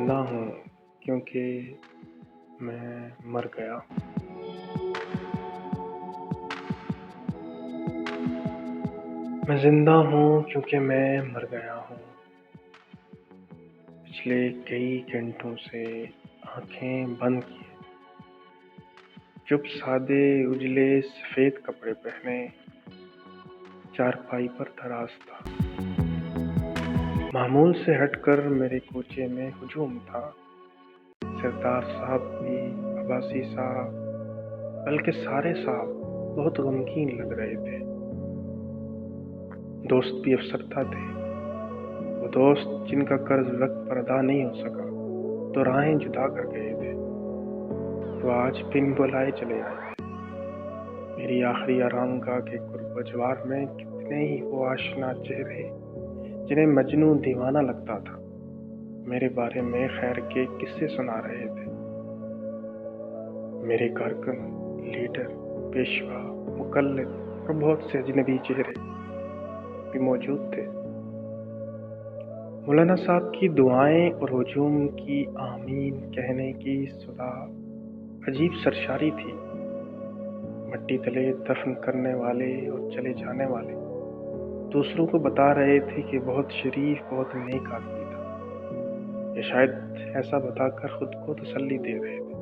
زندہ ہوں کیونکہ میں مر گیا۔ میں زندہ ہوں کیونکہ میں مر گیا ہوں۔ پچھلے کئی گھنٹوں سے آنکھیں بند کیے، چپ سادے اجلے سفید کپڑے پہنے، چارپائی پر تھا راستہ۔ معمول سے ہٹ کر میرے کوچے میں ہجوم تھا۔ سردار صاحب بھی، عباسی صاحب، بلکہ سارے صاحب بہت غمگین لگ رہے تھے۔ دوست بھی افسردہ تھے، وہ دوست جن کا قرض وقت پر ادا نہیں ہو سکا تو راہیں جدا کر گئے تھے، وہ آج بن بلائے چلے آئے تھے۔ میری آخری آرام گاہ کے قرب و جوار میں کتنے ہی وہ آشنا چہرے جنہیں مجنوں دیوانہ لگتا تھا میرے بارے میں خیر کے قصے سنا رہے تھے۔ میرے کارکن، لیڈر، پیشوا، مقلد اور بہت سے اجنبی چہرے بھی موجود تھے۔ مولانا صاحب کی دعائیں اور ہجوم کی آمین کہنے کی صدا عجیب سرشاری تھی۔ مٹی تلے دفن کرنے والے اور چلے جانے والے دوسروں کو بتا رہے تھے کہ بہت شریف، بہت نیک آدمی تھا، یا شاید ایسا بتا کر خود کو تسلی دے رہے تھے۔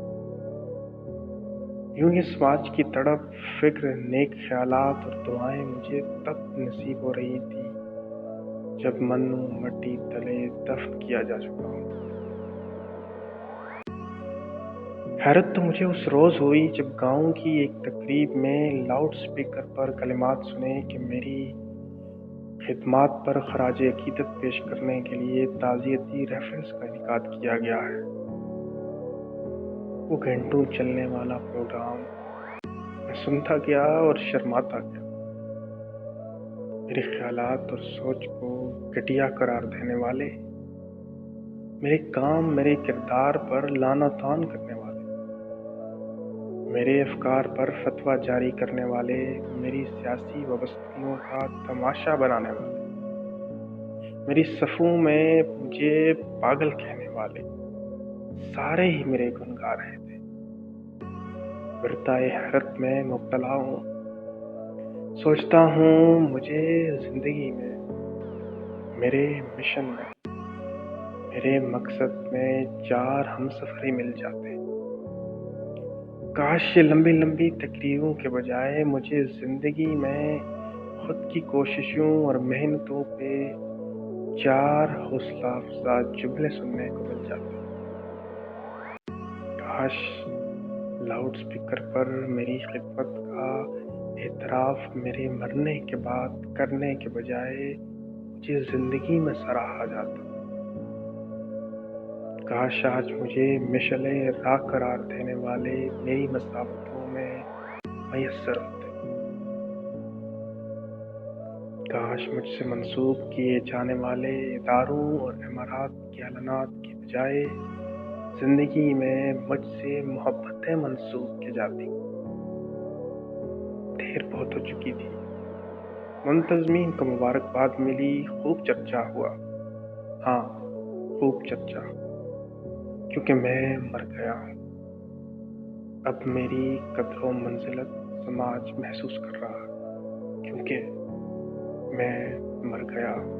یوں ہی سماج کی تڑپ، فکر، نیک خیالات اور دعائیں مجھے تب نصیب ہو رہی تھی جب منو مٹی تلے دفن کیا جا چکا ہوں۔ حیرت تو مجھے اس روز ہوئی جب گاؤں کی ایک تقریب میں لاؤڈ سپیکر پر کلمات سنے کہ میری خدمات پر خراج عقیدت پیش کرنے کے لیے تعزیتی ریفرنس کا انعقاد کیا گیا ہے۔ وہ گھنٹوں چلنے والا پروگرام میں سنتا گیا اور شرماتا گیا۔ میرے خیالات اور سوچ کو گھٹیا قرار دینے والے، میرے کام، میرے کردار پر لعن و طعن کرنے والے، میرے افکار پر فتویٰ جاری کرنے والے، میری سیاسی وابستگیوں کا تماشا بنانے والے، میری صفوں میں مجھے پاگل کہنے والے، سارے ہی میرے گن گا رہے تھے۔ برتائے حیرت میں مبتلا ہوں، سوچتا ہوں مجھے زندگی میں، میرے مشن میں، میرے مقصد میں 4 ہم سفر ہی مل جاتے۔ کاش یہ لمبی لمبی تقریروں کے بجائے مجھے زندگی میں خود کی کوششوں اور محنتوں پہ 4 حوصلہ افزا جملے سننے کو مل جاتے۔ کاش لاؤڈ سپیکر پر میری خدمت کا اعتراف میرے مرنے کے بعد کرنے کے بجائے مجھے زندگی میں سراہا جاتا۔ کاش آج مجھے مشعل راہ قرار دینے والے میری مساوتوں میں میسر ہوتے۔ کاش مجھ سے منسوب کیے جانے والے اداروں اور امارات کے اعلانات کی بجائے زندگی میں مجھ سے محبتیں منسوب کی جاتی۔ دیر بہت ہو چکی تھی، منتظمین کو مبارکباد ملی، خوب چرچا ہوا۔ ہاں، خوب چرچا، کیونکہ میں مر گیا ہوں۔ اب میری قدر و منزلت سماج محسوس کر رہا ہے، کیونکہ میں مر گیا ہوں۔